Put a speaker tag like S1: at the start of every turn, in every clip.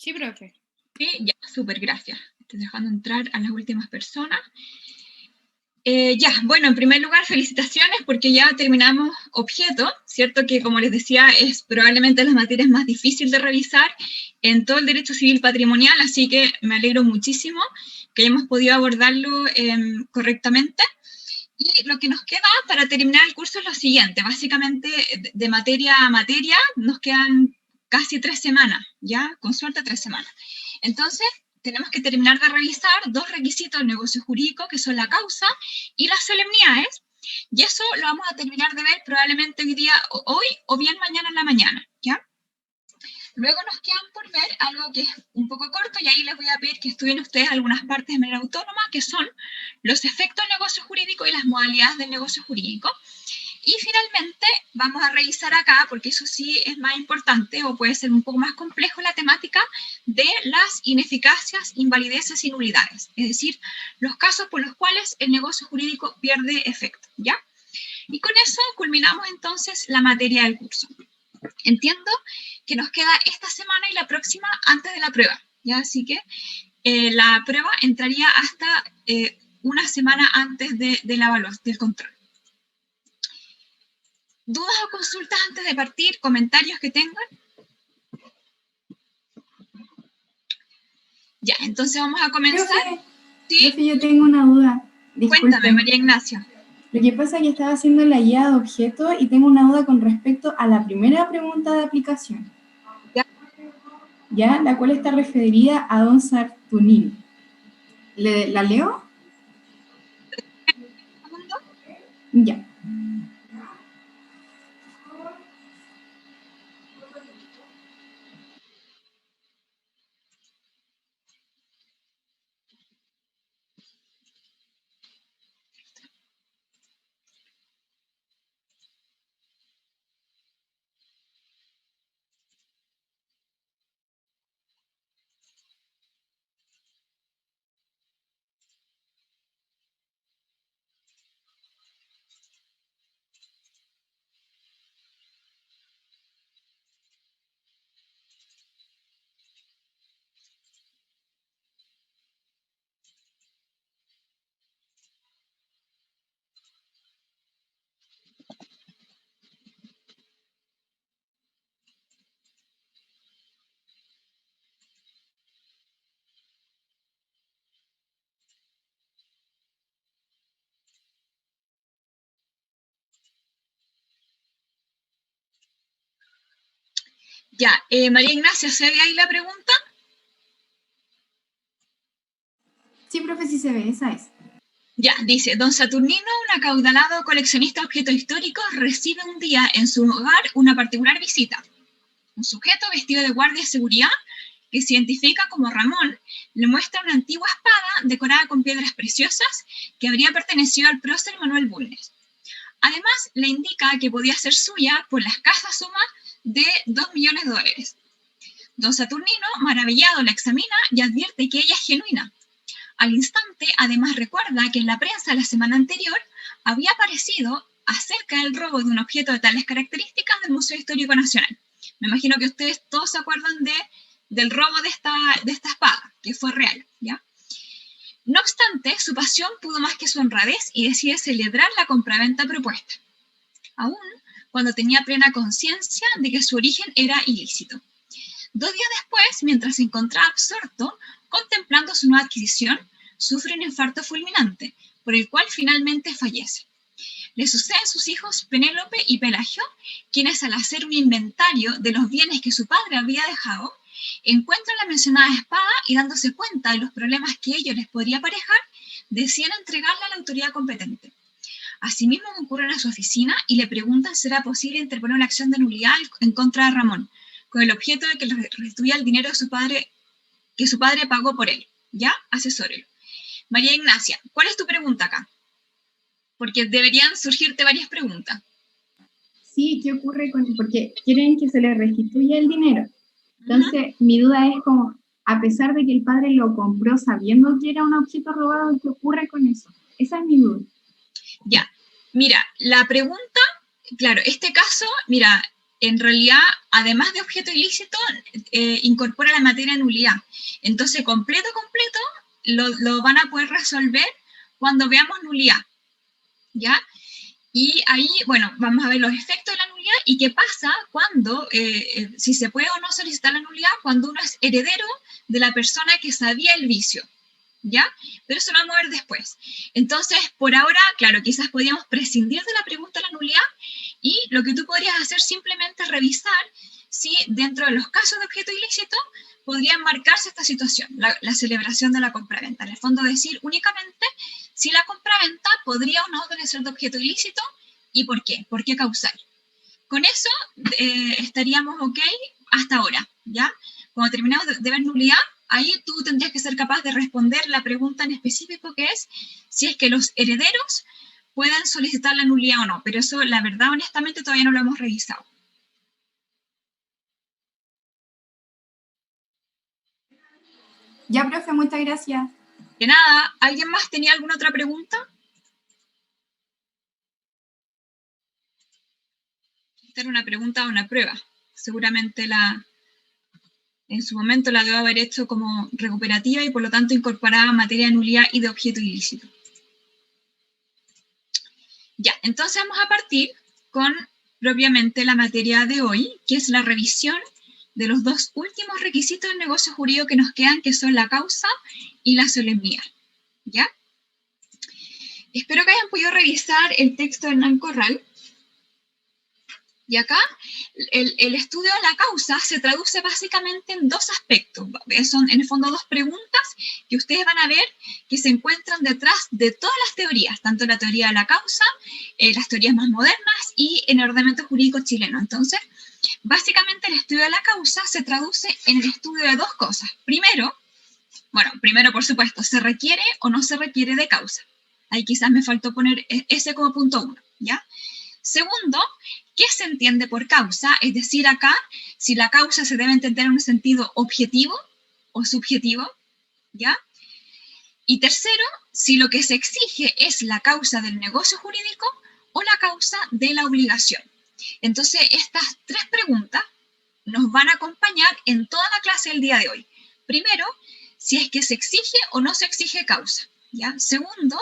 S1: Sí, profe.
S2: Sí, ya, súper, gracias. Estoy dejando entrar a las últimas personas. Ya, bueno, en primer lugar, felicitaciones porque ya terminamos objeto, ¿cierto? Que como les decía, es probablemente las materias más difíciles de revisar en todo el derecho civil patrimonial, así que me alegro muchísimo que hayamos podido abordarlo correctamente. Y lo que nos queda para terminar el curso es lo siguiente, básicamente de materia a materia nos quedan casi 3 semanas, ¿ya? Con suerte 3 semanas. Entonces, tenemos que terminar de revisar 2 requisitos del negocio jurídico, que son la causa y las solemnidades, y eso lo vamos a terminar de ver probablemente hoy o bien mañana en la mañana, ¿ya? Luego nos quedan por ver algo que es un poco corto, y ahí les voy a pedir que estudien ustedes algunas partes de manera autónoma, que son los efectos del negocio jurídico y las modalidades del negocio jurídico. Y finalmente vamos a revisar acá, porque eso sí es más importante o puede ser un poco más complejo, la temática de las ineficacias, invalideces y nulidades, es decir, los casos por los cuales el negocio jurídico pierde efecto, ¿ya? Y con eso culminamos entonces la materia del curso. Entiendo que nos queda esta semana y la próxima antes de la prueba, ¿ya? Así que la prueba entraría hasta una semana antes del control. ¿Dudas o consultas antes de partir? ¿Comentarios que tengan? Ya, entonces vamos a comenzar.
S3: Profe,
S2: ¿Sí?
S3: profe, yo tengo una duda. Disculpe.
S2: Cuéntame, María Ignacia.
S3: Lo que pasa es que estaba haciendo la guía de objeto y tengo una duda con respecto a la primera pregunta de aplicación. ¿Ya? La cual está referida a don Saturnino. ¿La leo? Ya.
S2: Ya, María Ignacia, ¿se ve ahí la pregunta?
S3: Sí, profe, sí se ve, esa es.
S2: Ya, dice, don Saturnino, un acaudalado coleccionista de objetos históricos, recibe un día en su hogar una particular visita. Un sujeto vestido de guardia de seguridad, que se identifica como Ramón, le muestra una antigua espada decorada con piedras preciosas que habría pertenecido al prócer Manuel Bulnes. Además, le indica que podía ser suya por la escasa suma de $2 millones. Don Saturnino, maravillado, la examina y advierte que ella es genuina. Al instante, además, recuerda que en la prensa la semana anterior había aparecido acerca del robo de un objeto de tales características del Museo Histórico Nacional. Me imagino que ustedes todos se acuerdan del robo de esta espada, que fue real, ¿ya? No obstante, su pasión pudo más que su honradez y decide celebrar la compraventa propuesta, aún cuando tenía plena conciencia de que su origen era ilícito. 2 días después, mientras se encontraba absorto contemplando su nueva adquisición, sufre un infarto fulminante, por el cual finalmente fallece. Le suceden sus hijos Penélope y Pelagio, quienes al hacer un inventario de los bienes que su padre había dejado, encuentran la mencionada espada y, dándose cuenta de los problemas que ello les podría aparejar, deciden entregarla a la autoridad competente. Asimismo, concurren a su oficina y le preguntan si será posible interponer una acción de nulidad en contra de Ramón, con el objeto de que le restituya el dinero que su padre pagó por él. ¿Ya? Asesórelo. María Ignacia, ¿cuál es tu pregunta acá? Porque deberían surgirte varias preguntas.
S3: Sí, ¿qué ocurre porque quieren que se le restituya el dinero? Entonces, mi duda es como, a pesar de que el padre lo compró sabiendo que era un objeto robado, ¿qué ocurre con eso? Esa es mi duda.
S2: Ya, mira, la pregunta, claro, este caso, mira, en realidad, además de objeto ilícito, incorpora la materia de nulidad. Entonces, completo, lo van a poder resolver cuando veamos nulidad, ¿ya? Y ahí, bueno, vamos a ver los efectos de la nulidad y qué pasa cuando, si se puede o no solicitar la nulidad, cuando uno es heredero de la persona que sabía el vicio, ¿ya? Pero eso lo vamos a ver después. Entonces, por ahora, claro, quizás podríamos prescindir de la pregunta de la nulidad y lo que tú podrías hacer simplemente es revisar si dentro de los casos de objeto ilícito podría marcarse esta situación, la celebración de la compraventa. En el fondo, decir únicamente si la compraventa podría o no ser de objeto ilícito y por qué causal. Con eso estaríamos ok hasta ahora, ¿ya? Cuando terminamos de ver nulidad, ahí tú tendrías que ser capaz de responder la pregunta en específico, que es si es que los herederos pueden solicitar la nulidad o no, pero eso, la verdad, honestamente, todavía no lo hemos revisado.
S3: Ya, profe, muchas gracias.
S2: De nada, ¿alguien más tenía alguna otra pregunta? Esta era una pregunta o una prueba. Seguramente en su momento la debo haber hecho como recuperativa y por lo tanto incorporaba materia de nulidad y de objeto ilícito. Ya, entonces vamos a partir con propiamente la materia de hoy, que es la revisión de los dos últimos requisitos del negocio jurídico que nos quedan, que son la causa y la solemnidad, ¿ya? Espero que hayan podido revisar el texto de Hernán Corral. Y acá, el estudio de la causa se traduce básicamente en dos aspectos. Son, en el fondo, dos preguntas que ustedes van a ver que se encuentran detrás de todas las teorías, tanto la teoría de la causa, las teorías más modernas y en el ordenamiento jurídico chileno. Entonces, básicamente el estudio de la causa se traduce en el estudio de dos cosas. Primero, por supuesto, ¿se requiere o no se requiere de causa? Ahí quizás me faltó poner ese como punto 1, ¿ya? Segundo, ¿qué se entiende por causa? Es decir, acá, si la causa se debe entender en un sentido objetivo o subjetivo, ¿ya? Y tercero, si lo que se exige es la causa del negocio jurídico o la causa de la obligación. Entonces, estas tres preguntas nos van a acompañar en toda la clase del día de hoy. Primero, si es que se exige o no se exige causa, ¿ya? Segundo,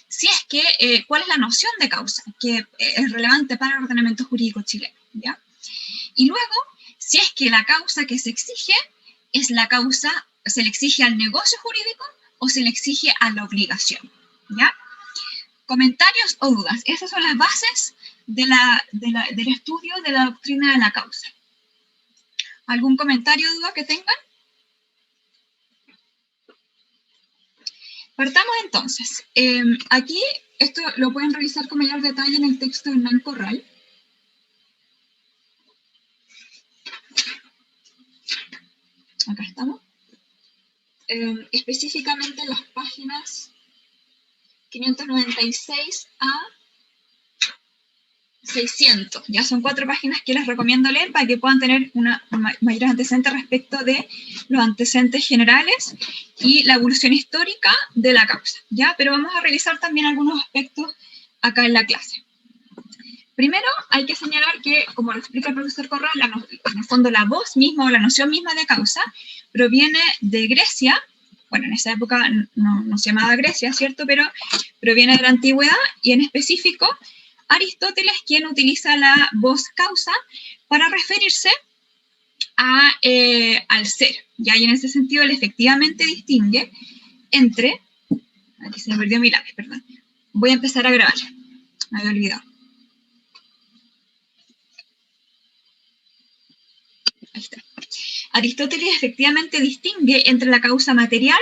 S2: si es que, ¿cuál es la noción de causa? Que es relevante para el ordenamiento jurídico chileno, ¿ya? Y luego, si es que la causa que se exige es la causa, se le exige al negocio jurídico o se le exige a la obligación, ¿ya? Comentarios o dudas. Esas son las bases del estudio de la doctrina de la causa. ¿Algún comentario o duda que tengan? Partamos entonces. Aquí, esto lo pueden revisar con mayor detalle en el texto de Hernán Corral. Acá estamos. Específicamente en las páginas 596 a 600. Ya son 4 páginas que les recomiendo leer para que puedan tener una mayor antecedente respecto de los antecedentes generales y la evolución histórica de la causa, ¿ya? Pero vamos a revisar también algunos aspectos acá en la clase. Primero, hay que señalar que, como lo explica el profesor Corral, en el fondo la voz misma o la noción misma de causa proviene de Grecia. Bueno, en esa época no se llamaba Grecia, ¿cierto? Pero proviene de la antigüedad y en específico Aristóteles, quien utiliza la voz causa para referirse al ser, ¿ya? Y en ese sentido él efectivamente distingue entre... Aquí se me perdió mi lápiz, perdón. Voy a empezar a grabar. Me había olvidado. Ahí está. Aristóteles efectivamente distingue entre la causa material,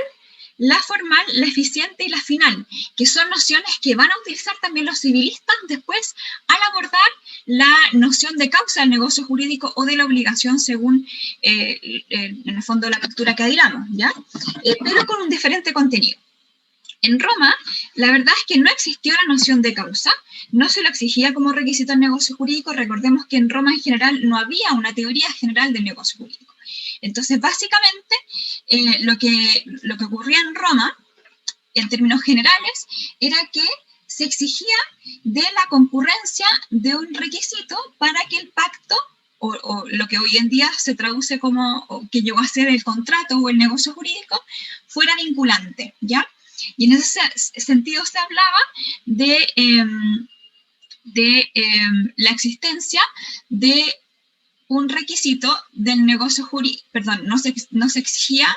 S2: la formal, la eficiente y la final, que son nociones que van a utilizar también los civilistas después al abordar la noción de causa del negocio jurídico o de la obligación según, en el fondo, la lectura que adhiramos, ¿ya? Pero con un diferente contenido. En Roma, la verdad es que no existió la noción de causa, no se lo exigía como requisito al negocio jurídico. Recordemos que en Roma en general no había una teoría general del negocio jurídico. Entonces, básicamente, lo que ocurría en Roma, en términos generales, era que se exigía de la concurrencia de un requisito para que el pacto o lo que hoy en día se traduce como, o que llegó a ser el contrato o el negocio jurídico, fuera vinculante, ¿ya? Y en ese sentido se hablaba de la existencia de un requisito del negocio jurídico, perdón, no se exigía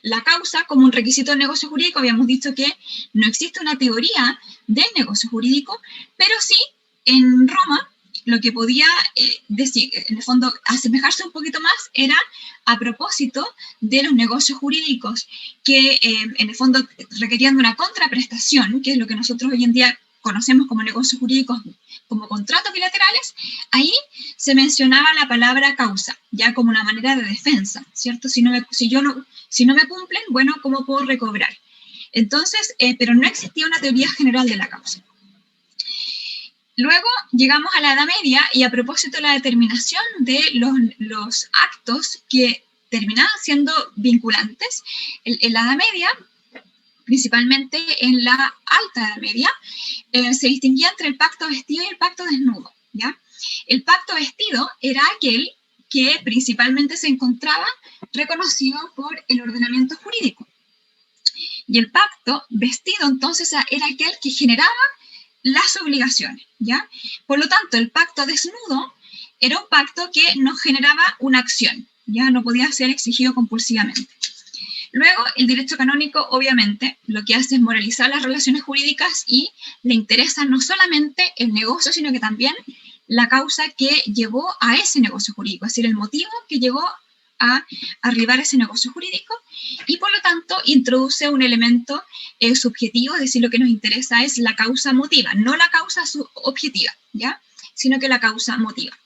S2: la causa como un requisito del negocio jurídico. Habíamos dicho que no existe una teoría del negocio jurídico, pero sí en Roma lo que podía decir, en el fondo, asemejarse un poquito más era a propósito de los negocios jurídicos que en el fondo requerían de una contraprestación, que es lo que nosotros hoy en día conocemos como negocios jurídicos, como contratos bilaterales. Ahí se mencionaba la palabra causa, ya como una manera de defensa, ¿cierto? Si no me cumplen, bueno, ¿cómo puedo recobrar? Entonces, pero no existía una teoría general de la causa. Luego llegamos a la Edad Media, y a propósito de la determinación de los actos que terminaban siendo vinculantes, en la Edad Media, principalmente en la Alta Edad Media, se distinguía entre el pacto vestido y el pacto desnudo, ¿ya? El pacto vestido era aquel que principalmente se encontraba reconocido por el ordenamiento jurídico. Y el pacto vestido, entonces, era aquel que generaba las obligaciones, ¿ya? Por lo tanto, el pacto desnudo era un pacto que no generaba una acción, ya no podía ser exigido compulsivamente. Luego, el derecho canónico, obviamente, lo que hace es moralizar las relaciones jurídicas y le interesa no solamente el negocio, sino que también la causa que llevó a ese negocio jurídico, es decir, el motivo que llevó a arribar a ese negocio jurídico, y por lo tanto introduce un elemento subjetivo, es decir, lo que nos interesa es la causa motiva, no la causa objetiva, ¿ya? Sino que la causa motiva.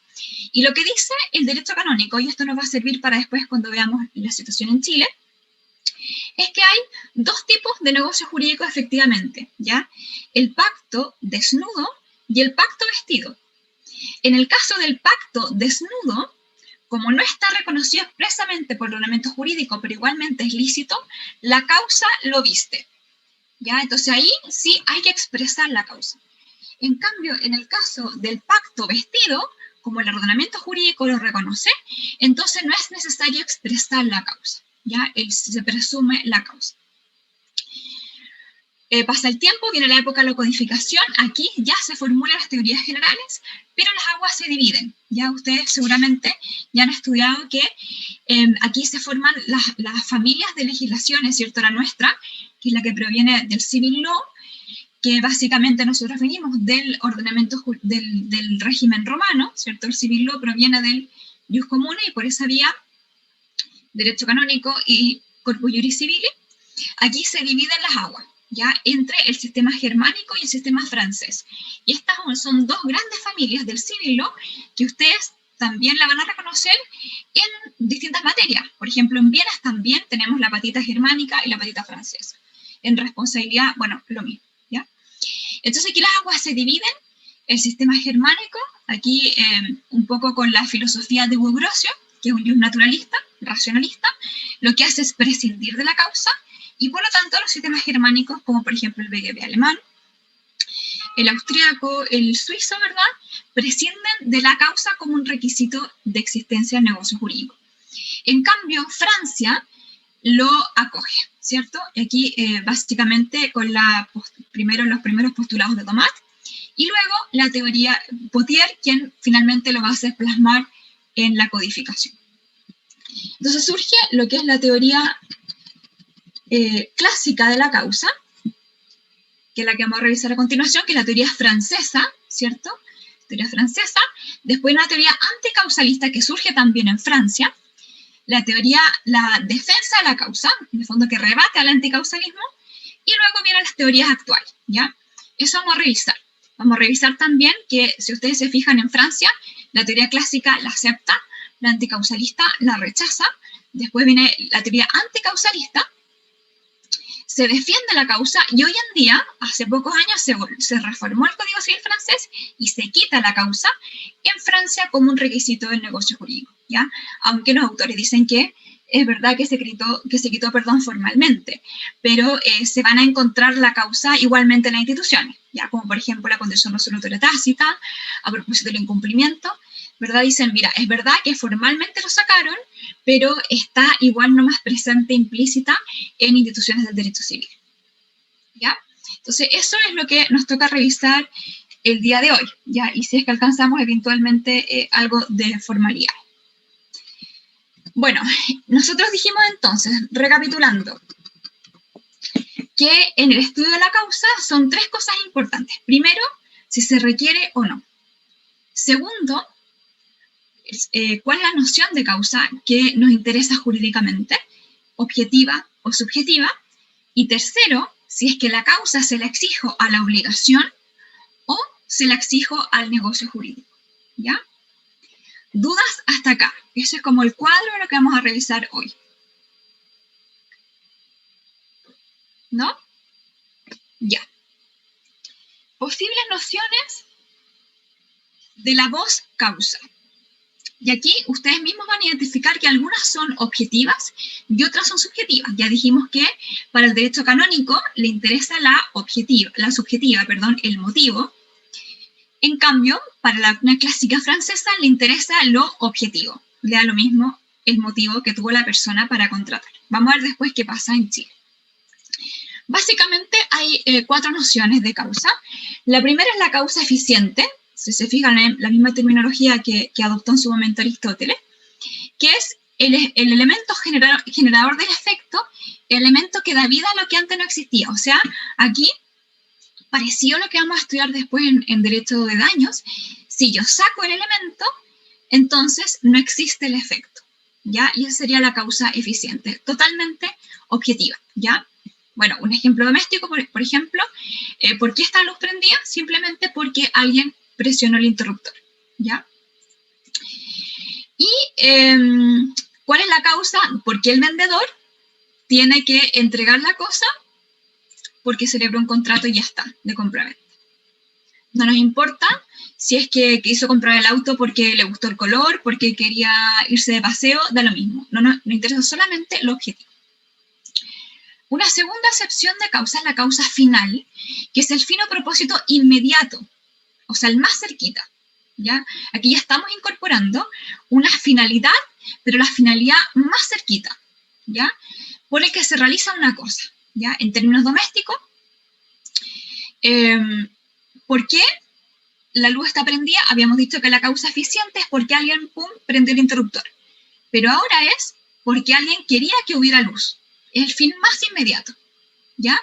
S2: Y lo que dice el derecho canónico, y esto nos va a servir para después cuando veamos la situación en Chile, es que hay dos tipos de negocios jurídicos efectivamente, ¿ya? El pacto desnudo y el pacto vestido. En el caso del pacto desnudo, como no está reconocido expresamente por el ordenamiento jurídico, pero igualmente es lícito, la causa lo viste, ¿ya? Entonces ahí sí hay que expresar la causa. En cambio, en el caso del pacto vestido, como el ordenamiento jurídico lo reconoce, entonces no es necesario expresar la causa, ¿ya? Se presume la causa. Pasa el tiempo, viene la época de la codificación, aquí ya se formulan las teorías generales, pero las aguas se dividen. Ya ustedes seguramente ya han estudiado que aquí se forman las familias de legislaciones, ¿cierto? La nuestra, que es la que proviene del civil law, que básicamente nosotros venimos del ordenamiento del régimen romano, ¿cierto? El civil law proviene del jus comune y por esa vía, derecho canónico y corpus juris civili, aquí se dividen las aguas, ¿ya? Entre el sistema germánico y el sistema francés. Y estas son dos grandes familias del civil law que ustedes también la van a reconocer en distintas materias. Por ejemplo, en bienes también tenemos la patita germánica y la patita francesa. En responsabilidad, bueno, lo mismo, ¿ya? Entonces aquí las aguas se dividen. El sistema germánico, aquí un poco con la filosofía de Bogrocio, que es un naturalista, racionalista, lo que hace es prescindir de la causa, y por lo tanto los sistemas germánicos, como por ejemplo el BGB alemán, el austríaco, el suizo, ¿verdad?, prescinden de la causa como un requisito de existencia del negocio jurídico. En cambio, Francia lo acoge, ¿cierto? Y aquí básicamente con primero los primeros postulados de Thomas, y luego la teoría Pothier, quien finalmente lo va a hacer plasmar en la codificación. Entonces surge lo que es la teoría clásica de la causa, que es la que vamos a revisar a continuación, que es la teoría francesa, ¿cierto? Teoría francesa. Después una teoría anticausalista que surge también en Francia, la defensa de la causa, en el fondo que rebate al anticausalismo, y luego vienen las teorías actuales, ¿ya? Eso vamos a revisar. Vamos a revisar también que, si ustedes se fijan en Francia, la teoría clásica la acepta, la anticausalista la rechaza, después viene la teoría anticausalista, se defiende la causa, y hoy en día, hace pocos años, se reformó el Código Civil francés y se quita la causa en Francia como un requisito del negocio jurídico, ¿ya? Aunque los autores dicen que es verdad que se quitó, perdón, formalmente, pero se van a encontrar la causa igualmente en las instituciones, ya como por ejemplo la condición resolutoria tácita, a propósito del incumplimiento, ¿verdad? Dicen, mira, es verdad que formalmente lo sacaron, pero está igual nomás presente, implícita en instituciones del derecho civil, ¿ya? Entonces, eso es lo que nos toca revisar el día de hoy, ¿ya? Y si es que alcanzamos eventualmente algo de formalidad. Bueno, nosotros dijimos entonces, recapitulando, que en el estudio de la causa son 3 cosas importantes. Primero, si se requiere o no. Segundo, cuál es la noción de causa que nos interesa jurídicamente, objetiva o subjetiva. Y tercero, si es que la causa se la exijo a la obligación o se la exijo al negocio jurídico, ¿ya? ¿Dudas hasta acá? Ese es como el cuadro de lo que vamos a revisar hoy. ¿No? Ya. Posibles nociones de la voz causa. Y aquí ustedes mismos van a identificar que algunas son objetivas y otras son subjetivas. Ya dijimos que para el derecho canónico le interesa la subjetiva, el motivo. En cambio, para la doctrina clásica francesa le interesa lo objetivo. Le da lo mismo el motivo que tuvo la persona para contratar. Vamos a ver después qué pasa en Chile. Básicamente hay 4 nociones de causa. La primera es la causa eficiente, si se fijan en la misma terminología que adoptó en su momento Aristóteles, que es el elemento generador del efecto, el elemento que da vida a lo que antes no existía. O sea, aquí, parecido a lo que vamos a estudiar después en derecho de daños, si yo saco el elemento, entonces no existe el efecto, ¿ya? Y esa sería la causa eficiente, totalmente objetiva, ¿ya? Bueno, un ejemplo doméstico, por ejemplo, ¿por qué esta luz prendía? Simplemente porque alguien presionó el interruptor, ¿ya? Y, ¿cuál es la causa? Porque el vendedor tiene que entregar la cosa porque celebró un contrato y ya está, de compraventa. No nos importa si es que quiso comprar el auto porque le gustó el color, porque quería irse de paseo, da lo mismo. No nos interesa solamente el objetivo. Una segunda acepción de causa es la causa final, que es el fin o propósito inmediato, o sea, el más cerquita, ¿ya? Aquí ya estamos incorporando una finalidad, pero la finalidad más cerquita, ¿ya? Por el que se realiza una cosa, ¿ya? En términos domésticos, ¿por qué la luz está prendida? Habíamos dicho que la causa eficiente es porque alguien, pum, prendió el interruptor. Pero ahora es porque alguien quería que hubiera luz. Es el fin más inmediato, ¿ya?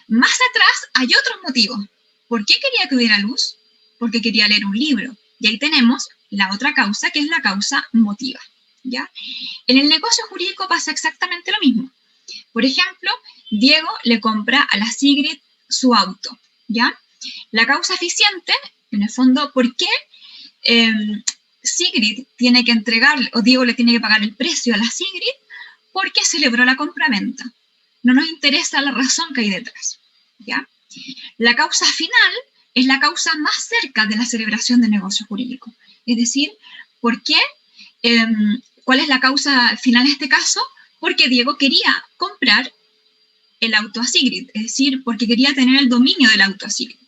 S2: Más atrás hay otros motivos. ¿Por qué quería que hubiera luz? Porque quería leer un libro. Y ahí tenemos la otra causa, que es la causa motiva, ¿ya? En el negocio jurídico pasa exactamente lo mismo. Por ejemplo, Diego le compra a la Sigrid su auto, ¿ya? La causa eficiente, en el fondo, ¿por qué Sigrid tiene que entregarle, o Diego le tiene que pagar el precio a la Sigrid? Porque celebró la compraventa. No nos interesa la razón que hay detrás, ¿ya? La causa final es la causa más cerca de la celebración del negocio jurídico. Es decir, ¿por qué? ¿Cuál es la causa final en este caso? Porque Diego quería comprar el auto a Sigrid, es decir, porque quería tener el dominio del auto a Sigrid.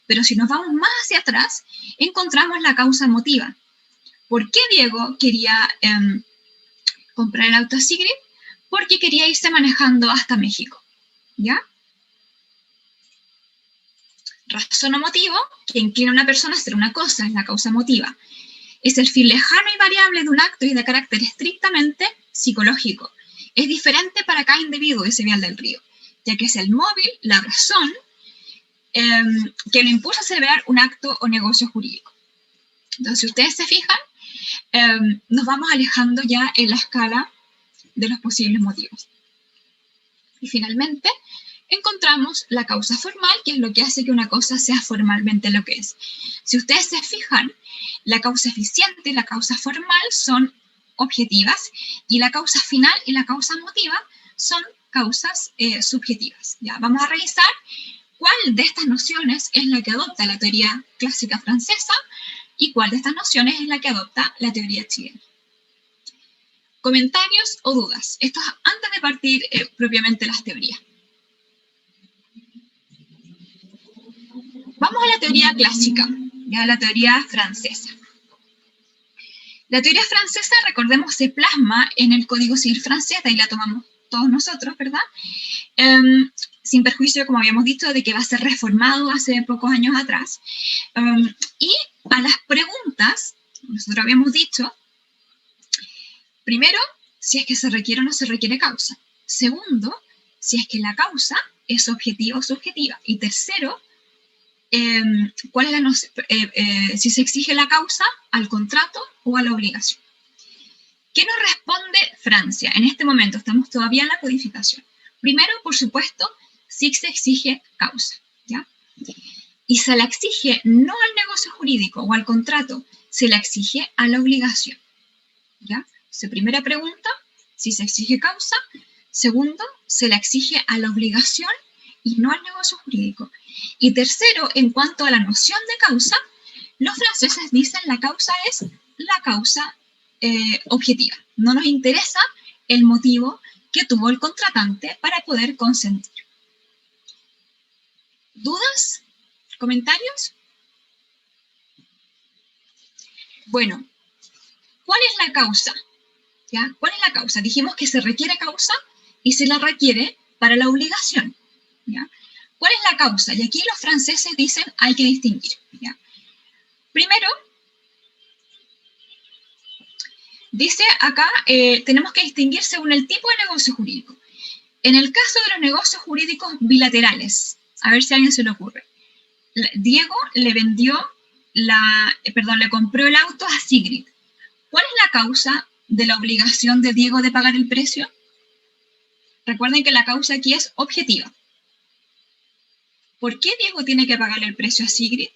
S2: Pero si nos vamos más hacia atrás, encontramos la causa motiva. ¿Por qué Diego quería comprar el auto a Sigrid? Porque quería irse manejando hasta México, ¿ya? Razón o motivo que inclina a una persona a hacer una cosa es la causa motiva. Es el fin lejano y variable de un acto y de carácter estrictamente psicológico. Es diferente para cada individuo, ese Vial del Río, ya que es el móvil, la razón, que lo impulsa a celebrar un acto o negocio jurídico. Entonces, si ustedes se fijan, nos vamos alejando ya en la escala de los posibles motivos. Y finalmente, encontramos la causa formal, que es lo que hace que una cosa sea formalmente lo que es. Si ustedes se fijan, la causa eficiente y la causa formal son objetivas, y la causa final y la causa motiva son causas subjetivas. ¿Ya? Vamos a revisar cuál de estas nociones es la que adopta la teoría clásica francesa y cuál de estas nociones es la que adopta la teoría chilena. ¿Comentarios o dudas? Esto es antes de partir propiamente las teorías. Vamos a la teoría clásica, ya la teoría francesa. La teoría francesa, recordemos, se plasma en el Código Civil francés, de ahí la tomamos todos nosotros, ¿verdad? Sin perjuicio, como habíamos dicho, de que va a ser reformado hace pocos años atrás. Y a las preguntas, nosotros habíamos dicho, primero, si es que se requiere o no se requiere causa. Segundo, si es que la causa es objetiva o subjetiva. Y tercero, ¿cuál es si se exige la causa al contrato o a la obligación? ¿Qué nos responde Francia? En este momento estamos todavía en la codificación. Primero, por supuesto, sí se exige causa, ¿ya? Y se la exige no al negocio jurídico o al contrato, se la exige a la obligación, ¿ya? Entonces, primera pregunta, si se exige causa. Segundo, se la exige a la obligación y no al negocio jurídico. Y tercero, en cuanto a la noción de causa, los franceses dicen la causa es la causa objetiva. No nos interesa el motivo que tuvo el contratante para poder consentir. ¿Dudas? ¿Comentarios? Bueno, ¿cuál es la causa? ¿Ya? ¿Cuál es la causa? Dijimos que se requiere causa y se la requiere para la obligación, ¿ya? ¿Cuál es la causa? Y aquí los franceses dicen hay que distinguir, ¿ya? Primero, dice acá, tenemos que distinguir según el tipo de negocio jurídico. En el caso de los negocios jurídicos bilaterales, a ver si a alguien se le ocurre, Diego le le compró el auto a Sigrid. ¿Cuál es la causa de la obligación de Diego de pagar el precio? Recuerden que la causa aquí es objetiva. ¿Por qué Diego tiene que pagarle el precio a Sigrid?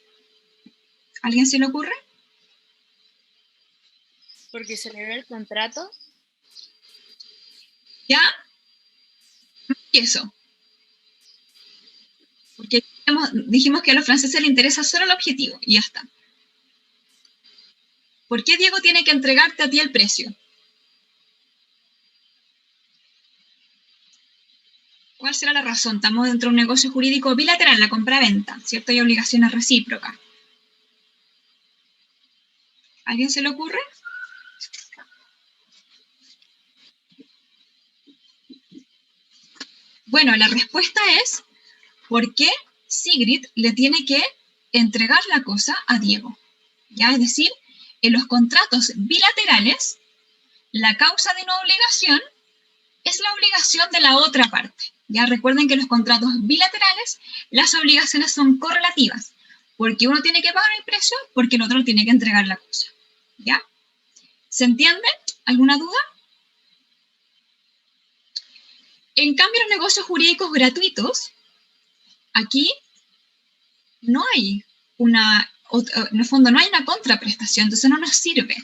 S2: ¿Alguien se le ocurre?
S1: Porque se le ve el contrato.
S2: ¿Ya? ¿Y eso? Porque dijimos que a los franceses les interesa solo el objetivo, y ya está. ¿Por qué Diego tiene que entregarte a ti el precio? ¿Cuál será la razón? Estamos dentro de un negocio jurídico bilateral, la compra-venta, ¿cierto? Hay obligaciones recíprocas. ¿A alguien se le ocurre? Bueno, la respuesta es ¿por qué Sigrid le tiene que entregar la cosa a Diego? ¿Ya? Es decir, en los contratos bilaterales, la causa de no obligación es la obligación de la otra parte. Ya recuerden que en los contratos bilaterales las obligaciones son correlativas, porque uno tiene que pagar el precio, porque el otro tiene que entregar la cosa. ¿Ya? ¿Se entiende? ¿Alguna duda? En cambio, los negocios jurídicos gratuitos, aquí no hay en el fondo no hay una contraprestación, entonces no nos sirve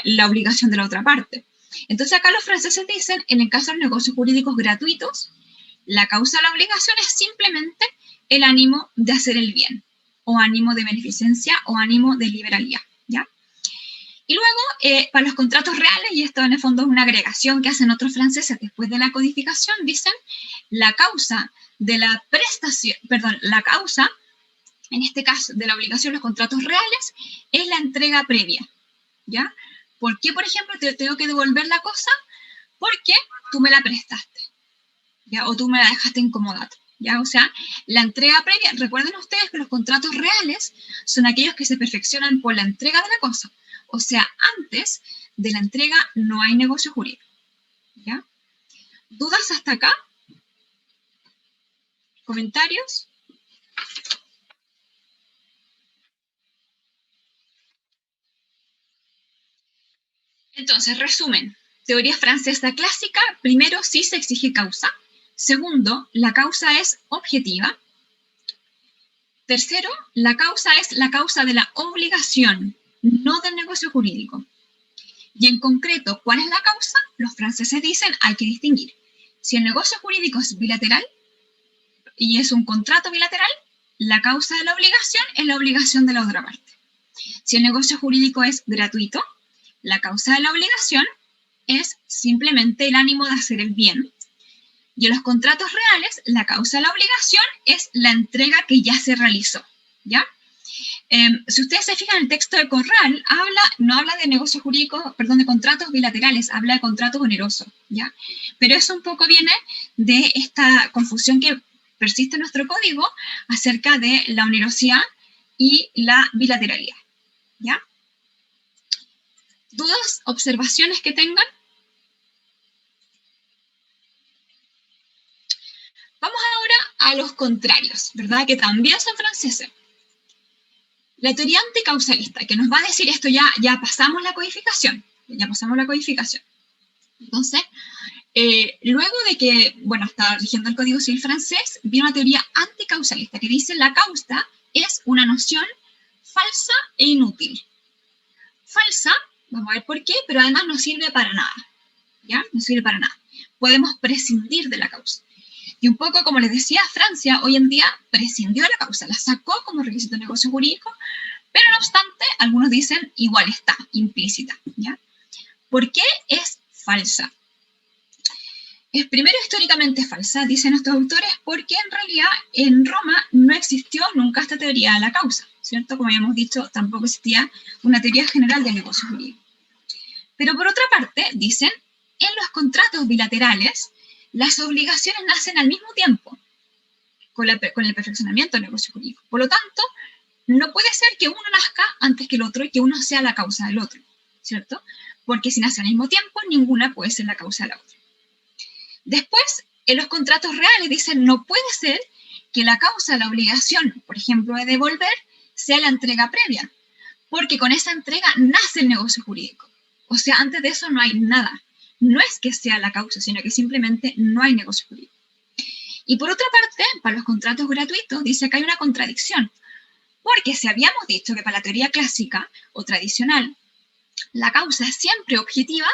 S2: la obligación de la otra parte. Entonces acá los franceses dicen, en el caso de los negocios jurídicos gratuitos, la causa de la obligación es simplemente el ánimo de hacer el bien, o ánimo de beneficencia, o ánimo de liberalidad, ¿ya? Y luego, para los contratos reales, y esto en el fondo es una agregación que hacen otros franceses después de la codificación, dicen, la causa de la prestación, perdón, la causa, en este caso, de la obligación de los contratos reales, es la entrega previa, ¿ya? ¿Por qué, por ejemplo, te tengo que devolver la cosa? Porque tú me la prestaste, ¿ya? O tú me la dejaste incomodada, ¿ya? O sea, la entrega previa, recuerden ustedes que los contratos reales son aquellos que se perfeccionan por la entrega de la cosa. O sea, antes de la entrega no hay negocio jurídico, ¿ya? ¿Dudas hasta acá? ¿Comentarios? Entonces, resumen. Teoría francesa clásica. Primero, sí se exige causa. Segundo, la causa es objetiva. Tercero, la causa es la causa de la obligación, no del negocio jurídico. Y en concreto, ¿cuál es la causa? Los franceses dicen hay que distinguir. Si el negocio jurídico es bilateral y es un contrato bilateral, la causa de la obligación es la obligación de la otra parte. Si el negocio jurídico es gratuito, la causa de la obligación es simplemente el ánimo de hacer el bien. Y en los contratos reales, la causa de la obligación es la entrega que ya se realizó, ¿ya? Si ustedes se fijan, el texto de Corral no habla de negocios jurídicos, perdón, de contratos bilaterales, habla de contratos onerosos, ¿ya? Pero eso un poco viene de esta confusión que persiste en nuestro código acerca de la onerosidad y la bilateralidad, ¿ya? ¿Dudas, observaciones que tengan? Vamos ahora a los contrarios, ¿verdad? Que también son franceses. La teoría anticausalista, que nos va a decir esto, ya pasamos la codificación. Entonces, luego de que, bueno, estaba rigiendo el Código Civil francés, vino una teoría anticausalista que dice la causa es una noción falsa e inútil. Falsa, vamos a ver por qué, pero además no sirve para nada, ¿ya? No sirve para nada. Podemos prescindir de la causa. Y un poco, como les decía, Francia hoy en día prescindió de la causa, la sacó como requisito de negocio jurídico, pero no obstante, algunos dicen igual está, implícita, ¿ya? ¿Por qué es falsa? Es primero históricamente falsa, dicen estos autores, porque en realidad en Roma no existió nunca esta teoría de la causa, ¿cierto? Como habíamos dicho, tampoco existía una teoría general del negocio jurídico. Pero por otra parte, dicen, en los contratos bilaterales, las obligaciones nacen al mismo tiempo con el perfeccionamiento del negocio jurídico. Por lo tanto, no puede ser que uno nazca antes que el otro y que uno sea la causa del otro, ¿cierto? Porque si nace al mismo tiempo, ninguna puede ser la causa de la otra. Después, en los contratos reales dicen, no puede ser que la causa de la obligación, por ejemplo, de devolver, sea la entrega previa, porque con esa entrega nace el negocio jurídico. O sea, antes de eso no hay nada. No es que sea la causa, sino que simplemente no hay negocio jurídico. Y por otra parte, para los contratos gratuitos, dice que hay una contradicción, porque si habíamos dicho que para la teoría clásica o tradicional, la causa es siempre objetiva,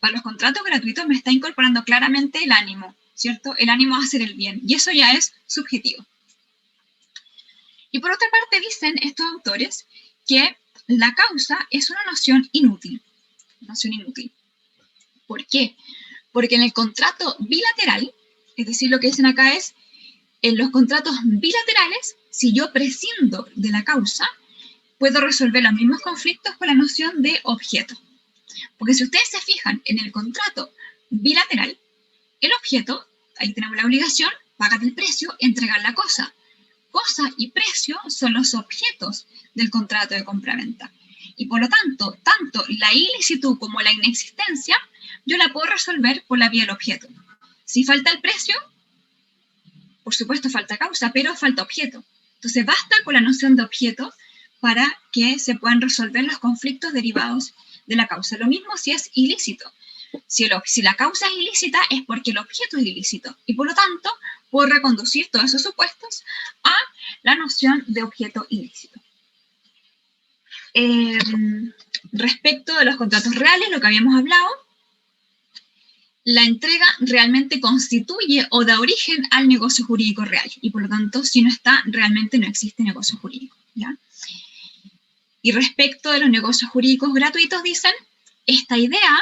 S2: para los contratos gratuitos me está incorporando claramente el ánimo, ¿cierto? El ánimo a hacer el bien, y eso ya es subjetivo. Y por otra parte dicen estos autores que la causa es una noción inútil. ¿Por qué? Porque en el contrato bilateral, es decir, lo que dicen acá es, en los contratos bilaterales, si yo prescindo de la causa, puedo resolver los mismos conflictos con la noción de objeto. Porque si ustedes se fijan en el contrato bilateral, el objeto, ahí tenemos la obligación, pagar el precio, entregar la cosa. Cosa y precio son los objetos del contrato de compraventa. Y por lo tanto, tanto la ilicitud como la inexistencia, yo la puedo resolver por la vía del objeto. Si falta el precio, por supuesto falta causa, pero falta objeto. Entonces basta con la noción de objeto para que se puedan resolver los conflictos derivados de la causa. Lo mismo si es ilícito. Si la causa es ilícita es porque el objeto es ilícito. Y por lo tanto, puedo reconducir todos esos supuestos a la noción de objeto ilícito. Respecto de los contratos reales, lo que habíamos hablado, la entrega realmente constituye o da origen al negocio jurídico real. Y por lo tanto, si no está, realmente no existe negocio jurídico, ¿ya? Y respecto de los negocios jurídicos gratuitos, dicen, esta idea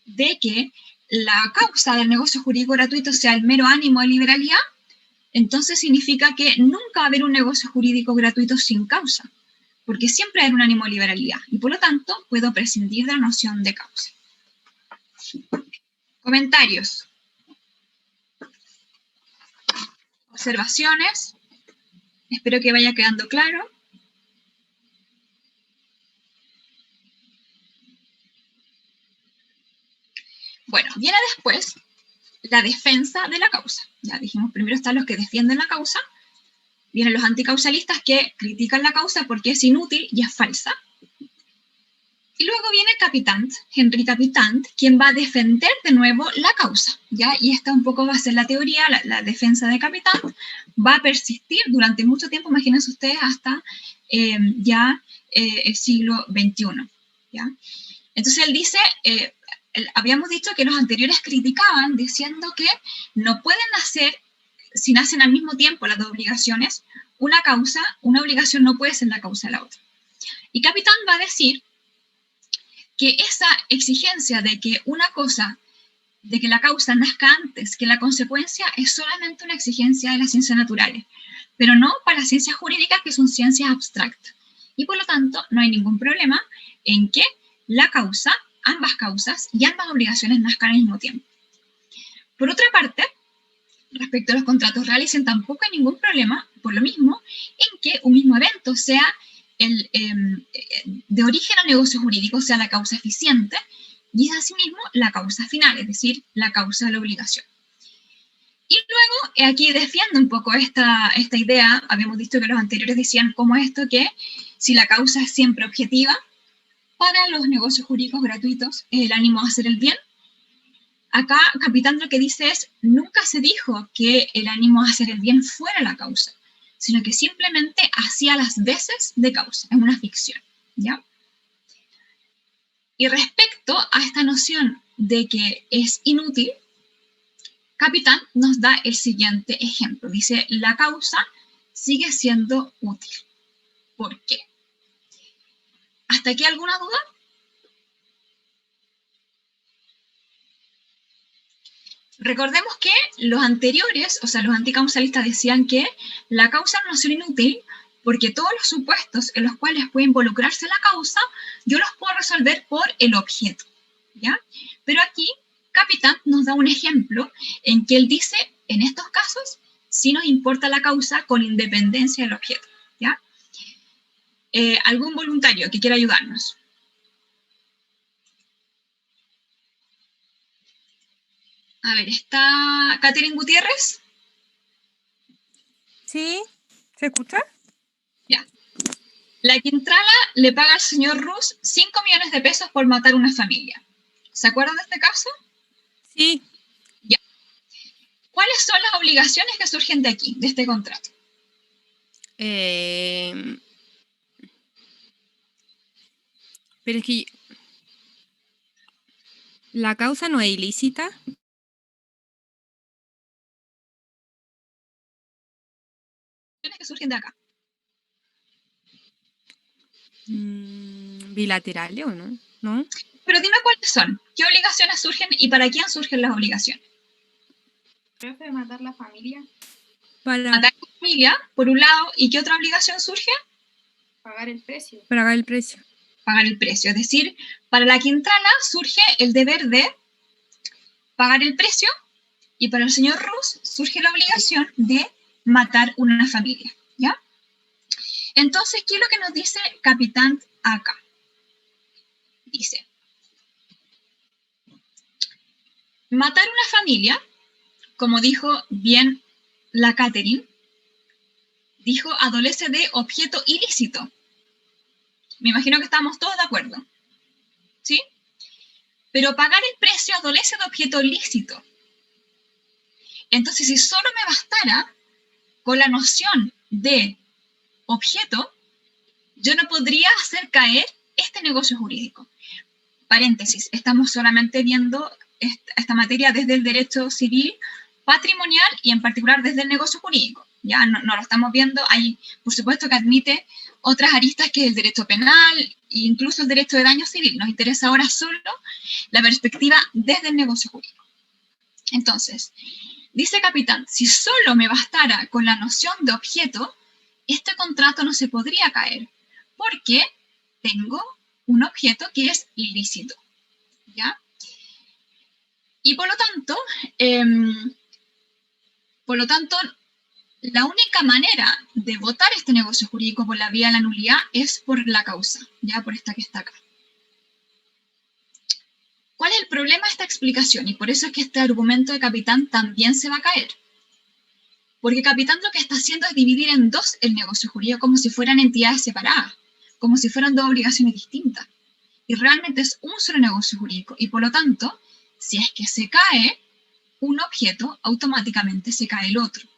S2: de que la causa del negocio jurídico gratuito sea el mero ánimo de liberalidad, entonces significa que nunca va a haber un negocio jurídico gratuito sin causa, porque siempre hay un ánimo de liberalidad, y por lo tanto puedo prescindir de la noción de causa. Comentarios. Observaciones. Espero que vaya quedando claro. Bueno, viene después la defensa de la causa. Ya dijimos, primero están los que defienden la causa, vienen los anticausalistas que critican la causa porque es inútil y es falsa. Y luego viene Capitant, Henri Capitant, quien va a defender de nuevo la causa, ¿ya? Y esta un poco va a ser la teoría, la defensa de Capitant, va a persistir durante mucho tiempo, imagínense ustedes, hasta el siglo XXI, ¿ya? Entonces él dice, habíamos dicho que los anteriores criticaban diciendo que no pueden nacer, si nacen al mismo tiempo las dos obligaciones, una obligación no puede ser la causa de la otra. Y Capitant va a decir que esa exigencia de que una cosa, de que la causa nazca antes que la consecuencia, es solamente una exigencia de las ciencias naturales, pero no para las ciencias jurídicas, que son ciencias abstractas. Y por lo tanto, no hay ningún problema en que la causa, ambas causas y ambas obligaciones nazcan al mismo tiempo. Por otra parte, respecto a los contratos reales, tampoco hay ningún problema, por lo mismo, en que un mismo evento sea de origen al negocio jurídico, sea la causa eficiente, y es asimismo la causa final, es decir, la causa de la obligación. Y luego, aquí defiendo un poco esta idea. Habíamos visto que los anteriores decían como esto, que si la causa es siempre objetiva, para los negocios jurídicos gratuitos el ánimo a hacer el bien. Acá Capitán lo que dice es, nunca se dijo que el ánimo a hacer el bien fuera la causa, sino que simplemente hacía las veces de causa, es una ficción, ¿ya? Y respecto a esta noción de que es inútil, Capitán nos da el siguiente ejemplo. Dice, la causa sigue siendo útil. ¿Por qué? ¿Hasta aquí alguna duda? Recordemos que los anteriores, o sea, los anticausalistas decían que la causa es una noción inútil porque todos los supuestos en los cuales puede involucrarse la causa, yo los puedo resolver por el objeto, ¿ya? Pero aquí, Capitán nos da un ejemplo en que él dice, en estos casos, sí nos importa la causa con independencia del objeto, ¿ya? ¿Algún voluntario que quiera ayudarnos? A ver, ¿está Catherine Gutiérrez?
S4: Sí, ¿se escucha?
S2: Ya. La Quintrala le paga al señor Rus 5 millones de pesos por matar una familia. ¿Se acuerdan de este caso?
S4: Sí.
S2: Ya. ¿Cuáles son las obligaciones que surgen de aquí, de este contrato?
S4: Pero es que la causa no es ilícita.
S2: ¿Qué surgen de acá?
S4: Bilaterales o no, ¿no?
S2: Pero dime cuáles son. ¿Qué obligaciones surgen y para quién surgen las obligaciones?
S3: Creo que matar la familia,
S4: Para
S2: Matar a la familia, por un lado, ¿y qué otra obligación surge?
S3: pagar el precio.
S4: pagar el precio.
S2: Pagar el precio. Es decir, para la Quintrala surge el deber de pagar el precio y para el señor Rus surge la obligación de matar una familia, ¿ya? Entonces, ¿qué es lo que nos dice Capitán acá? Dice, matar una familia, como dijo bien la Catherine, dijo, adolece de objeto ilícito. Me imagino que estamos todos de acuerdo, ¿sí? Pero pagar el precio adolece de objeto lícito. Entonces, si solo me bastara con la noción de objeto, yo no podría hacer caer este negocio jurídico. Paréntesis, estamos solamente viendo esta materia desde el derecho civil patrimonial y en particular desde el negocio jurídico. Ya no lo estamos viendo, hay por supuesto que admite otras aristas que es el derecho penal e incluso el derecho de daño civil. Nos interesa ahora solo la perspectiva desde el negocio jurídico. Entonces, dice Capitán, si solo me bastara con la noción de objeto, este contrato no se podría caer, porque tengo un objeto que es ilícito, ¿ya? Y por lo tanto, la única manera de votar este negocio jurídico por la vía de la nulidad es por la causa, ya por esta que está acá. ¿Cuál es el problema de esta explicación? Y por eso es que este argumento de Capitán también se va a caer. Porque Capitán lo que está haciendo es dividir en dos el negocio jurídico como si fueran entidades separadas, como si fueran dos obligaciones distintas. Y realmente es un solo negocio jurídico. Y por lo tanto, si es que se cae un objeto, automáticamente se cae el otro,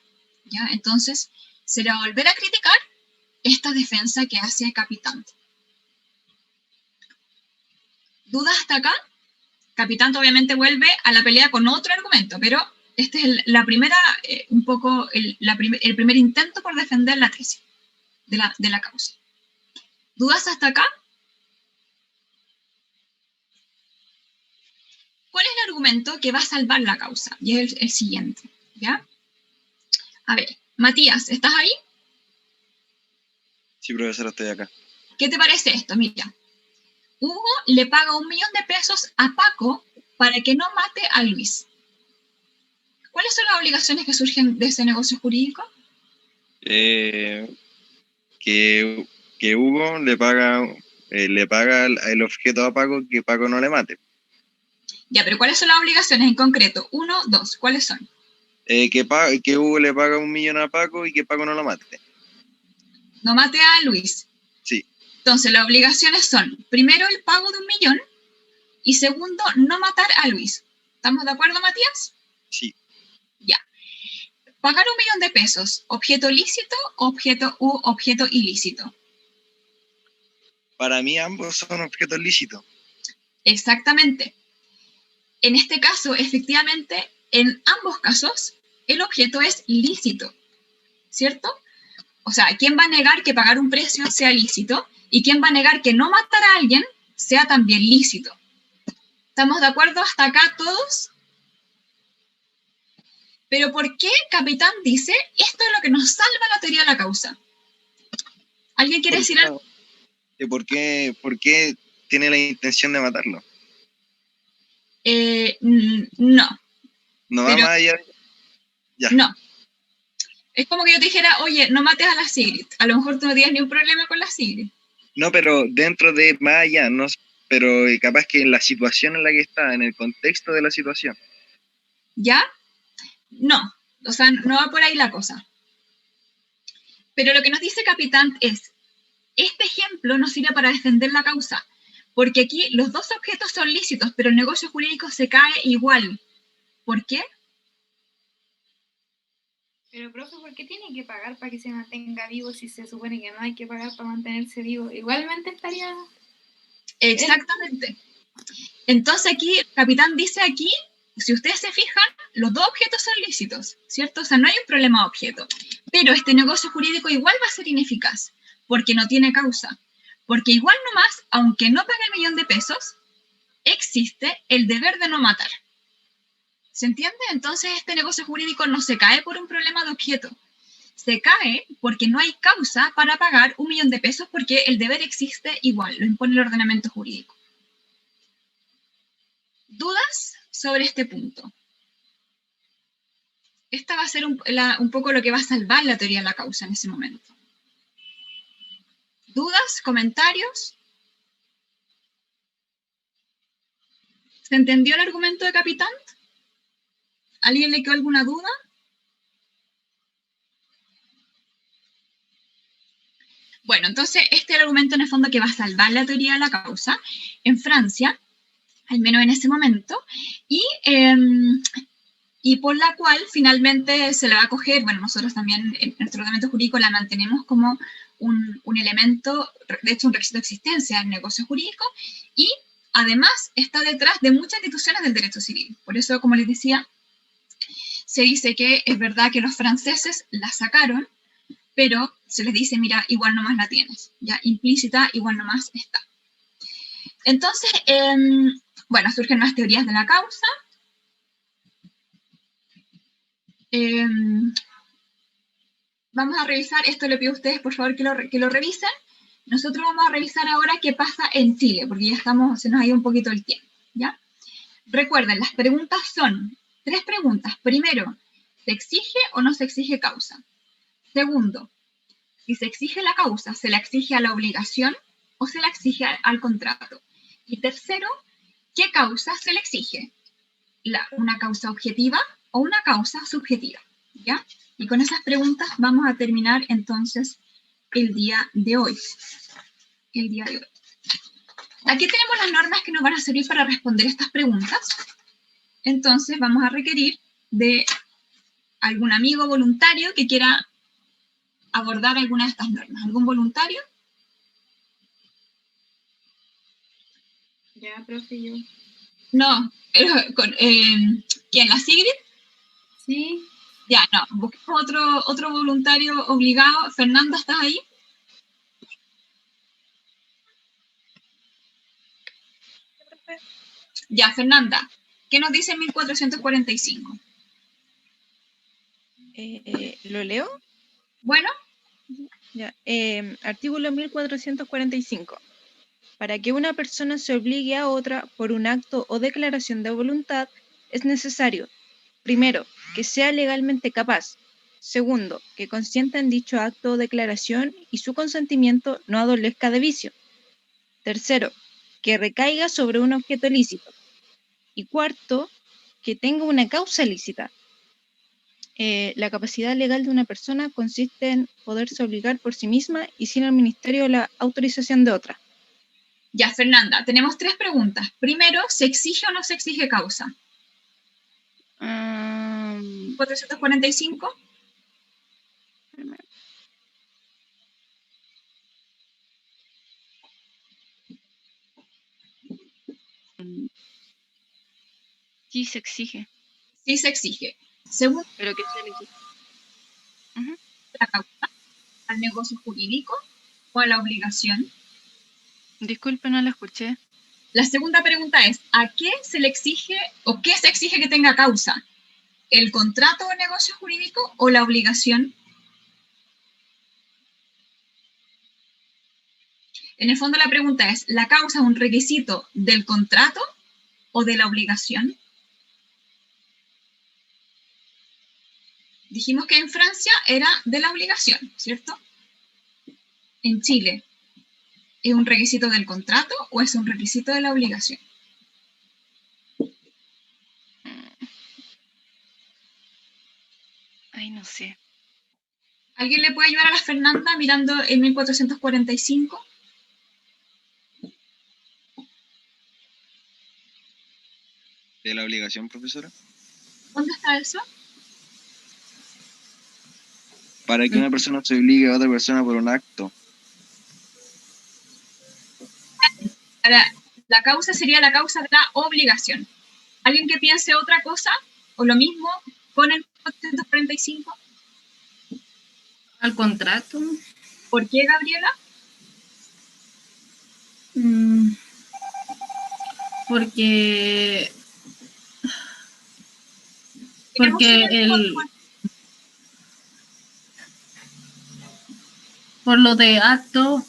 S2: ¿ya? Entonces, será volver a criticar esta defensa que hace Capitán. ¿Dudas hasta acá? Capitán obviamente vuelve a la pelea con otro argumento, pero este es el primer intento por defender la tesis de la causa. ¿Dudas hasta acá? argumento que va a salvar la causa, y es el siguiente, ¿ya? A ver, Matías, ¿estás ahí?
S5: Sí, profesora, estoy acá.
S2: ¿Qué te parece esto? Mira, Hugo le paga 1 millón de pesos a Paco para que no mate a Luis. ¿Cuáles son las obligaciones que surgen de ese negocio jurídico?
S5: Que Hugo le paga el objeto a Paco, que Paco no le mate.
S2: Ya, pero ¿cuáles son las obligaciones en concreto? 1, 2, ¿cuáles son?
S5: Que Hugo le paga 1 millón a Paco y que Paco no lo mate.
S2: No mate a Luis.
S5: Sí.
S2: Entonces, las obligaciones son, primero, el pago de 1 millón y segundo, no matar a Luis. ¿Estamos de acuerdo, Matías?
S5: Sí.
S2: Ya. Pagar 1 millón de pesos, ¿objeto lícito u objeto ilícito?
S5: Para mí ambos son objetos lícitos.
S2: Exactamente. En este caso, efectivamente, en ambos casos, el objeto es lícito, ¿cierto? O sea, ¿quién va a negar que pagar un precio sea lícito? ¿Y quién va a negar que no matar a alguien sea también lícito? ¿Estamos de acuerdo hasta acá todos? Pero ¿por qué Capitán dice esto es lo que nos salva la teoría de la causa? ¿Alguien quiere decir algo?
S5: ¿Por qué tiene la intención de matarlo?
S2: No.
S5: No va más allá. Ya.
S2: No. Es como que yo te dijera, oye, no mates a la Sigrid. A lo mejor tú no tienes ni un problema con la Sigrid.
S5: No, pero dentro de más allá, no, pero capaz que en la situación en la que está, en el contexto de la situación.
S2: ¿Ya? No. O sea, no va por ahí la cosa. Pero lo que nos dice Capitán es, este ejemplo nos sirve para defender la causa, porque aquí los dos objetos son lícitos, pero el negocio jurídico se cae igual. ¿Por qué?
S1: Pero, profe, ¿por qué tiene que pagar para que se mantenga vivo si se supone que no hay que pagar para mantenerse vivo? Igualmente estaría...
S2: Exactamente. Entonces aquí, Capitán dice aquí, si ustedes se fijan, los dos objetos son lícitos, ¿cierto? O sea, no hay un problema de objeto. Pero este negocio jurídico igual va a ser ineficaz, porque no tiene causa. Porque igual nomás, aunque no pague el 1 millón de pesos, existe el deber de no matar. ¿Se entiende? Entonces este negocio jurídico no se cae por un problema de objeto. Se cae porque no hay causa para pagar 1 millón de pesos porque el deber existe igual, lo impone el ordenamiento jurídico. ¿Dudas sobre este punto? Esta va a ser un poco lo que va a salvar la teoría de la causa en ese momento. ¿Dudas? ¿Comentarios? ¿Se entendió el argumento de Capitán? ¿Alguien le quedó alguna duda? Bueno, entonces este es el argumento en el fondo que va a salvar la teoría de la causa en Francia, al menos en ese momento, y por la cual finalmente se le va a coger, bueno, nosotros también en nuestro ordenamiento jurídico la mantenemos como un elemento, de hecho un requisito de existencia del negocio jurídico, y además está detrás de muchas instituciones del derecho civil. Por eso, como les decía, se dice que es verdad que los franceses la sacaron, pero se les dice, mira, igual nomás la tienes, ya implícita, igual nomás está. Entonces, bueno, surgen más teorías de la causa. Vamos a revisar, esto le pido a ustedes, por favor, que lo revisen. Nosotros vamos a revisar ahora qué pasa en Chile, porque ya se nos ha ido un poquito el tiempo, ¿ya? Recuerden, las preguntas son 3 preguntas. Primero, ¿se exige o no se exige causa? Segundo, si se exige la causa, ¿se la exige a la obligación o se la exige al contrato? Y tercero, ¿qué causa se le exige? ¿Una causa objetiva o una causa subjetiva? ¿Ya? Y con esas preguntas vamos a terminar entonces el día de hoy. Aquí tenemos las normas que nos van a servir para responder estas preguntas. Entonces vamos a requerir de algún amigo voluntario que quiera abordar alguna de estas normas. ¿Algún voluntario?
S1: Ya, profe, yo.
S2: No. ¿Quién? ¿La Sigrid?
S1: Sí.
S2: Ya, no. Busquemos otro voluntario obligado. Fernanda, ¿estás ahí? Ya, Fernanda. ¿Qué nos dice 1445?
S6: ¿Lo leo?
S2: Bueno,
S6: Ya. Artículo 1445. Para que una persona se obligue a otra por un acto o declaración de voluntad, es necesario, primero, que sea legalmente capaz. Segundo, que consienta en dicho acto o declaración y su consentimiento no adolezca de vicio. Tercero, que recaiga sobre un objeto lícito. Y cuarto, que tenga una causa lícita. La capacidad legal de una persona consiste en poderse obligar por sí misma y sin el ministerio o la autorización de otra.
S2: ya, Fernanda, tenemos 3 preguntas. Primero, ¿se exige o no se exige causa? 445.
S6: Sí se exige,
S2: Sí se exige. Segundo,
S6: pero que sea lícito.
S2: la causa, al negocio jurídico o a la obligación.
S6: Disculpe, no la escuché.
S2: La segunda pregunta es, ¿a qué se le exige o qué se exige que tenga causa? ¿El contrato o negocio jurídico o la obligación? En el fondo la pregunta es, ¿la causa es un requisito del contrato o de la obligación? Dijimos que en Francia era de la obligación, ¿cierto? En Chile, ¿es un requisito del contrato o es un requisito de la obligación?
S6: Ay, no sé.
S2: ¿Alguien le puede ayudar a la Fernanda mirando el 1445?
S5: ¿De la obligación, profesora?
S2: ¿Dónde está eso?
S5: Para que una persona se obligue a otra persona por un acto.
S2: La causa sería la causa de la obligación. ¿Alguien que piense otra cosa o lo mismo con el 1445?
S7: Al contrato.
S2: ¿Por qué, Gabriela?
S7: Porque
S2: Tenemos
S7: por lo de acto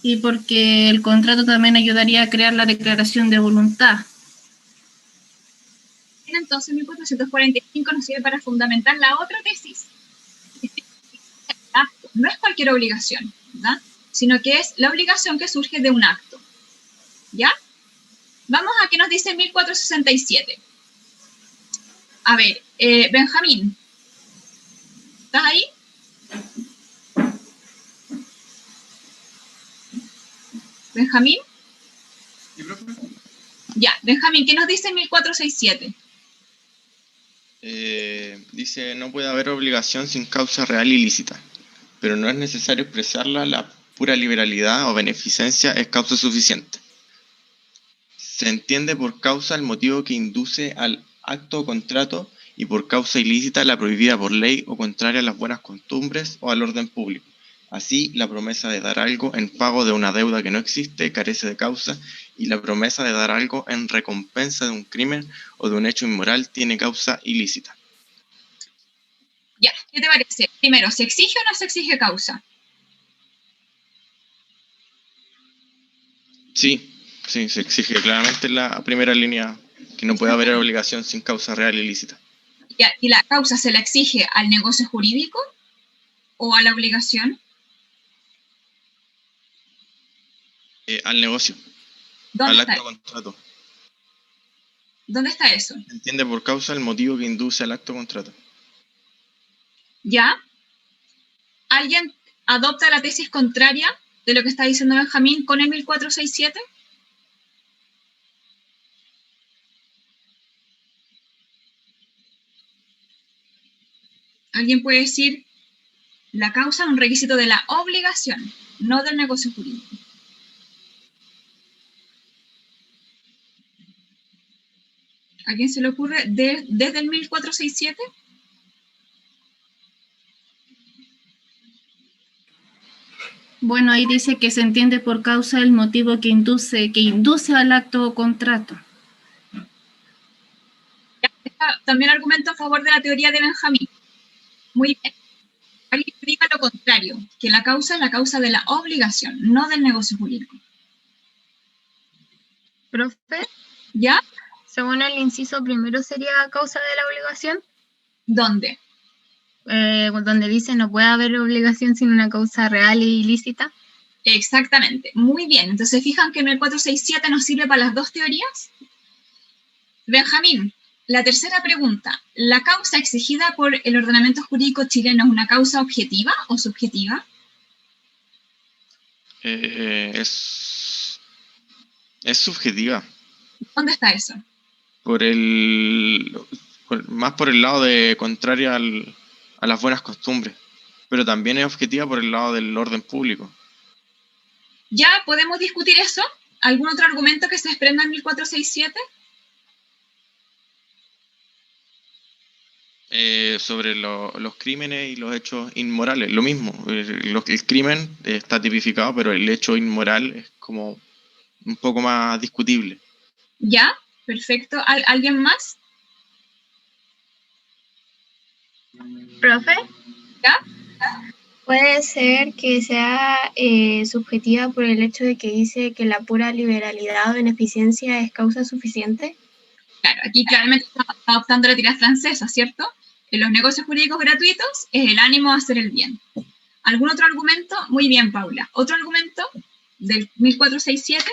S7: y porque el contrato también ayudaría a crear la declaración de voluntad.
S2: Entonces 1445 nos sirve para fundamentar la otra tesis. No es cualquier obligación, ¿verdad? Sino que es la obligación que surge de un acto. ¿Ya? Vamos a qué nos dice 1467. A ver, Benjamín, ¿estás ahí? ¿Benjamín? Ya, Benjamín, ¿qué nos dice 1467?
S8: Dice, no puede haber obligación sin causa real y lícita, pero no es necesario expresarla, la pura liberalidad o beneficencia es causa suficiente. Se entiende por causa el motivo que induce al acto o contrato y por causa ilícita la prohibida por ley o contraria a las buenas costumbres o al orden público. Así, la promesa de dar algo en pago de una deuda que no existe carece de causa y la promesa de dar algo en recompensa de un crimen o de un hecho inmoral tiene causa ilícita.
S2: Ya, ¿qué te parece? Primero, ¿se exige o no se exige causa?
S8: Sí, se exige claramente en la primera línea que no puede haber obligación sin causa real y lícita.
S2: Ya, ¿y la causa se la exige al negocio jurídico o a la obligación?
S8: Al negocio,
S2: ¿Dónde
S8: al
S2: está?
S8: acto contrato.
S2: ¿Dónde está eso?
S8: Se entiende por causa el motivo que induce al acto contrato.
S2: ¿Ya? ¿Alguien adopta la tesis contraria de lo que está diciendo Benjamín con el 1467? ¿Alguien puede decir la causa es un requisito de la obligación, no del negocio jurídico? ¿A quién se le ocurre desde el 1467?
S7: Bueno, ahí dice que se entiende por causa el motivo que induce al acto o contrato.
S2: también argumento a favor de la teoría de Benjamín. Muy bien. Alguien explica lo contrario, que la causa es la causa de la obligación, no del negocio jurídico.
S9: Profe,
S2: ¿Ya?
S9: según el inciso primero sería causa de la obligación,
S2: ¿Dónde?
S9: donde dice no puede haber obligación sin una causa real e ilícita.
S2: Exactamente. Muy bien. Entonces, ¿fijan que en el 467 nos sirve para las dos teorías? Benjamín, la tercera pregunta. ¿La causa exigida por el ordenamiento jurídico chileno es una causa objetiva o subjetiva?
S8: Es subjetiva.
S2: ¿Dónde está eso?
S8: Más por el lado de contraria a las buenas costumbres, pero también es objetiva por el lado del orden público.
S2: ¿Ya podemos discutir eso? ¿Algún otro argumento que se desprenda en 1467?
S8: Sobre los crímenes y los hechos inmorales, lo mismo. El crimen está tipificado, pero el hecho inmoral es como un poco más discutible.
S2: ¿Ya? Perfecto. ¿Alguien más?
S9: Profe,
S2: ¿Ya?
S9: puede ser que sea subjetiva por el hecho de que dice que la pura liberalidad o beneficencia es causa suficiente.
S2: Claro, aquí claramente está adoptando la teoría francesa, ¿cierto? En los negocios jurídicos gratuitos es el ánimo a hacer el bien. ¿Algún otro argumento? Muy bien, Paula. ¿Otro argumento del 1467?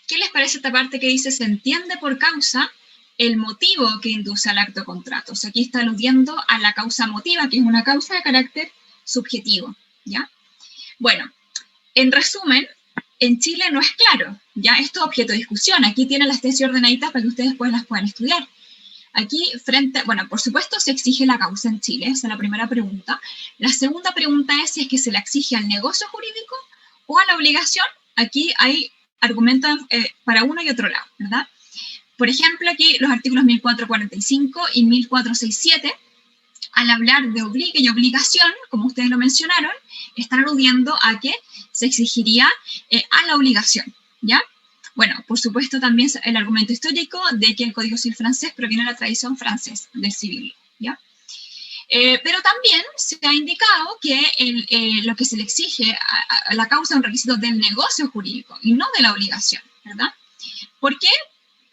S2: ¿Qué les parece esta parte que dice se entiende por causa el motivo que induce al acto de contrato? O sea, aquí está aludiendo a la causa motiva, que es una causa de carácter subjetivo, ¿ya? Bueno, en resumen, en Chile no es claro, ¿ya? Esto es objeto de discusión. Aquí tienen las tesis ordenaditas para que ustedes después las puedan estudiar. Aquí, bueno, por supuesto se exige la causa en Chile, esa es la primera pregunta. La segunda pregunta es si es que se la exige al negocio jurídico o a la obligación. Aquí hay argumentos para uno y otro lado, ¿verdad? Por ejemplo, aquí los artículos 1445 y 1467, al hablar de obligue y obligación, como ustedes lo mencionaron, están aludiendo a que se exigiría a la obligación, ¿ya? Bueno, por supuesto también el argumento histórico de que el Código Civil francés proviene de la tradición francesa del civil, ¿ya? Pero también se ha indicado que lo que se le exige a la causa es un requisito del negocio jurídico y no de la obligación, ¿verdad? ¿Por qué?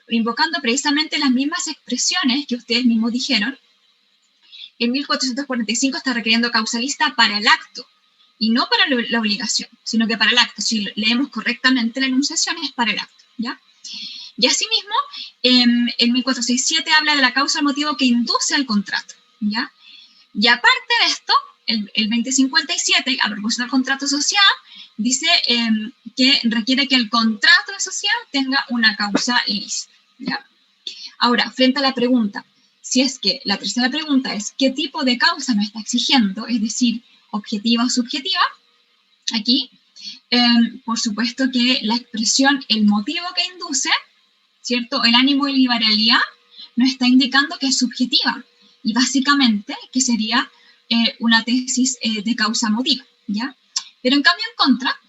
S2: Invocando precisamente las mismas expresiones que ustedes mismos dijeron, en 1445 está requiriendo causalista para el acto y no para la obligación, sino que para el acto. Si leemos correctamente la enunciación es para el acto, ¿ya? Y asimismo, el 1467 habla de la causa al motivo que induce al contrato, ¿ya? Y aparte de esto, el 2057, a propósito del contrato social, dice que requiere que el contrato de sociedad tenga una causa ilícita, ¿ya? Ahora, frente a la pregunta, si es que la tercera pregunta es ¿qué tipo de causa me está exigiendo? Es decir, objetiva o subjetiva. Aquí, por supuesto que la expresión, el motivo que induce, ¿cierto? El ánimo y liberalidad nos está indicando que es subjetiva y básicamente que sería una tesis de causa motiva, ¿ya? Pero en cambio en contra,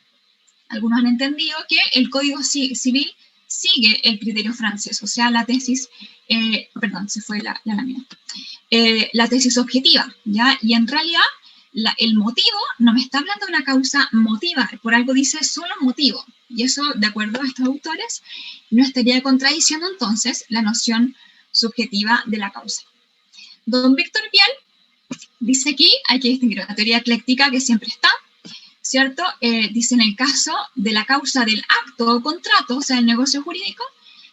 S2: algunos han entendido que el Código Civil sigue el criterio francés, o sea, la tesis, perdón, se fue la lámina, la tesis objetiva, ¿ya? Y en realidad el motivo no me está hablando de una causa motiva, por algo dice solo motivo, y eso, de acuerdo a estos autores, no estaría contradiciendo entonces la noción subjetiva de la causa. Don Víctor Vial dice aquí, hay que distinguir la teoría ecléctica que siempre está, ¿cierto? Dice en el caso de la causa del acto o contrato, o sea, el negocio jurídico,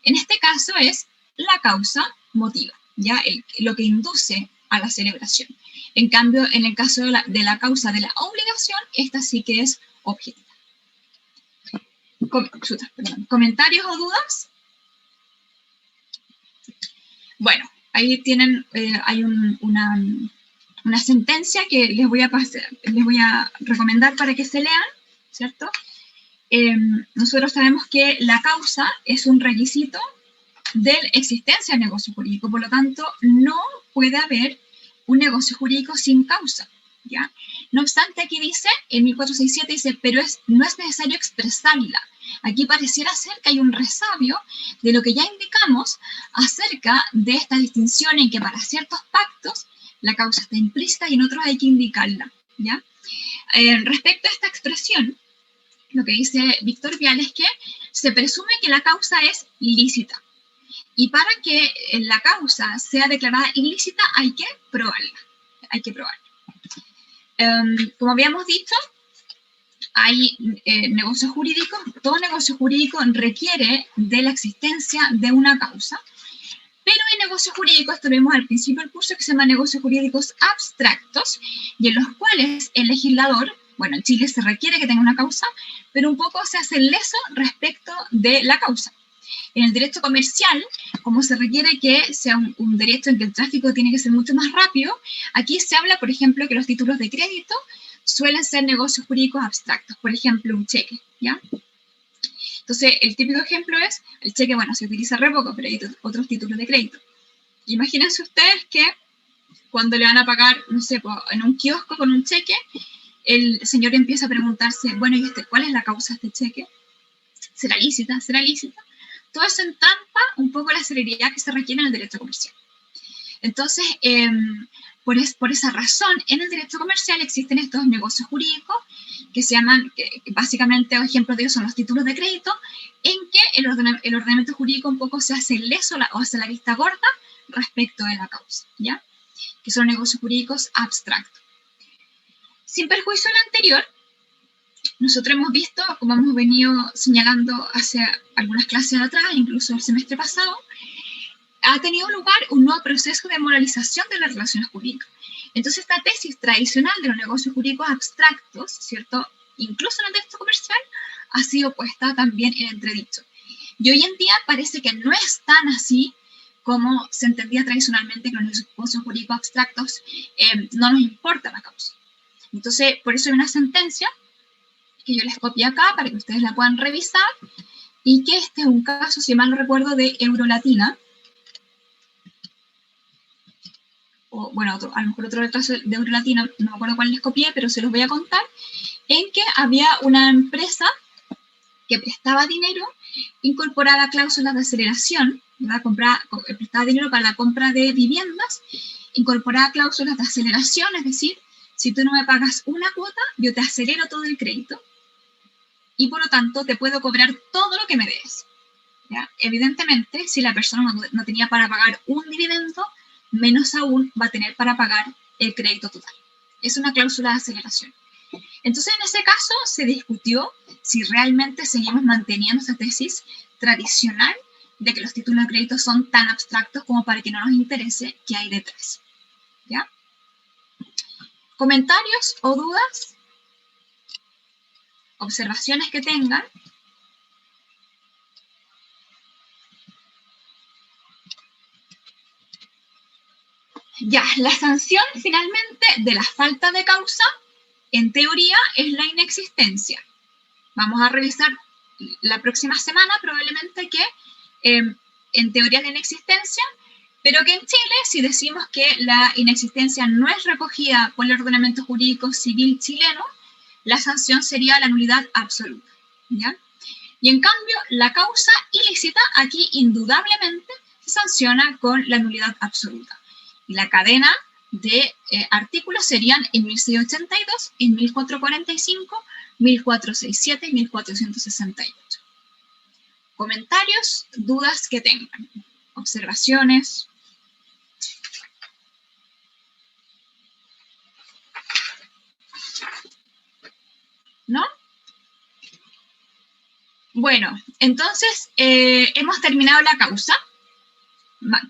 S2: en este caso es la causa motiva, ¿ya? Lo que induce a la celebración. En cambio, en el caso de la causa de la obligación, esta sí que es objetiva. ¿Comentarios o dudas? Bueno, ahí tienen, hay una sentencia que les voy a recomendar para que se lean, ¿cierto? Nosotros sabemos que la causa es un requisito de la existencia del negocio jurídico, por lo tanto, no puede haber un negocio jurídico sin causa, ¿ya? No obstante, aquí dice, en 1467 dice, pero no es necesario expresarla. Aquí pareciera ser que hay un resabio de lo que ya indicamos acerca de esta distinción en que para ciertos pactos la causa está implícita y en otros hay que indicarla, ¿ya? Respecto a esta expresión, lo que dice Víctor Vial es que se presume que la causa es ilícita. Y para que la causa sea declarada ilícita hay que probarla. Hay que probarla. Como habíamos dicho, hay negocios jurídicos. Todo negocio jurídico requiere de la existencia de una causa. Pero hay negocios jurídicos, esto lo vimos al principio del curso, que se llaman negocios jurídicos abstractos, y en los cuales el legislador, bueno, en Chile se requiere que tenga una causa, pero un poco se hace leso respecto de la causa. En el derecho comercial, como se requiere que sea un derecho en que el tráfico tiene que ser mucho más rápido, aquí se habla, por ejemplo, que los títulos de crédito suelen ser negocios jurídicos abstractos, por ejemplo, un cheque, ¿ya? Entonces, el típico ejemplo es, el cheque, bueno, se utiliza re poco, pero hay otros títulos de crédito. Imagínense ustedes que cuando le van a pagar, no sé, en un kiosco con un cheque, el señor empieza a preguntarse, bueno, ¿y cuál es la causa de este cheque? ¿Será lícita? ¿Será lícita? Todo eso entrampa un poco la celeridad que se requiere en el derecho comercial. Entonces, por esa razón, en el derecho comercial existen estos negocios jurídicos que se llaman, que básicamente ejemplos de ellos son los títulos de crédito, en que el ordenamiento jurídico un poco se hace leso o hace la vista gorda respecto de la causa, ¿ya? Que son negocios jurídicos abstractos. Sin perjuicio de lo anterior, nosotros hemos visto, como hemos venido señalando hace algunas clases atrás, incluso el semestre pasado, ha tenido lugar un nuevo proceso de moralización de las relaciones jurídicas. Entonces, esta tesis tradicional de los negocios jurídicos abstractos, ¿cierto?, incluso en el derecho comercial, ha sido puesta también en entredicho. Y hoy en día parece que no es tan así como se entendía tradicionalmente que los negocios jurídicos abstractos no nos importa la causa. Entonces, por eso hay una sentencia que yo les copié acá para que ustedes la puedan revisar, y que este es un caso, si mal no recuerdo, de Eurolatina, o bueno, a lo mejor otro caso de Eurolatina, no me acuerdo cuál les copié, pero se los voy a contar, en que había una empresa que prestaba dinero, incorporaba cláusulas de aceleración, prestaba dinero para la compra de viviendas, incorporaba cláusulas de aceleración, es decir, si tú no me pagas una cuota, yo te acelero todo el crédito, y por lo tanto te puedo cobrar todo lo que me des, ¿ya? Evidentemente, si la persona no tenía para pagar un dividendo, menos aún va a tener para pagar el crédito total. Es una cláusula de aceleración. Entonces, en ese caso, se discutió si realmente seguimos manteniendo esa tesis tradicional de que los títulos de crédito son tan abstractos como para que no nos interese qué hay detrás, ¿ya? ¿Comentarios o dudas? ¿Observaciones que tengan? Ya, la sanción finalmente de la falta de causa, en teoría, es la inexistencia. Vamos a revisar la próxima semana probablemente que en teoría es la inexistencia, pero que en Chile, si decimos que la inexistencia no es recogida por el ordenamiento jurídico civil chileno, la sanción sería la nulidad absoluta, ¿ya? Y en cambio, la causa ilícita aquí indudablemente se sanciona con la nulidad absoluta. Y la cadena de artículos serían en 1682, en 1445, 1467 y 1468. ¿Comentarios? ¿Dudas que tengan? ¿Observaciones? ¿No? Bueno, entonces hemos terminado la causa.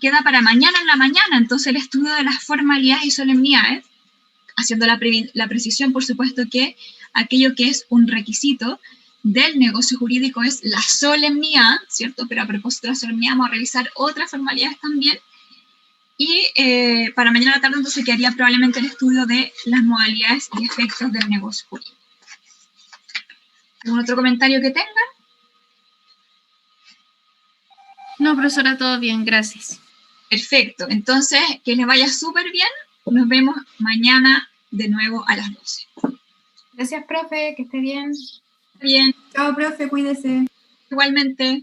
S2: Queda para mañana en la mañana, entonces el estudio de las formalidades y solemnidades, haciendo la precisión, por supuesto, que aquello que es un requisito del negocio jurídico es la solemnidad, ¿cierto? Pero a propósito de la solemnidad vamos a revisar otras formalidades también. Y para mañana a la tarde entonces quedaría probablemente el estudio de las modalidades y efectos del negocio jurídico. ¿Algún otro comentario que tengan?
S7: No, profesora, todo bien, gracias.
S2: Perfecto, entonces que les vaya súper bien. Nos vemos mañana de nuevo a las 12.
S1: Gracias, profe, que esté bien.
S2: Bien,
S3: Chao, profe, cuídese.
S2: igualmente.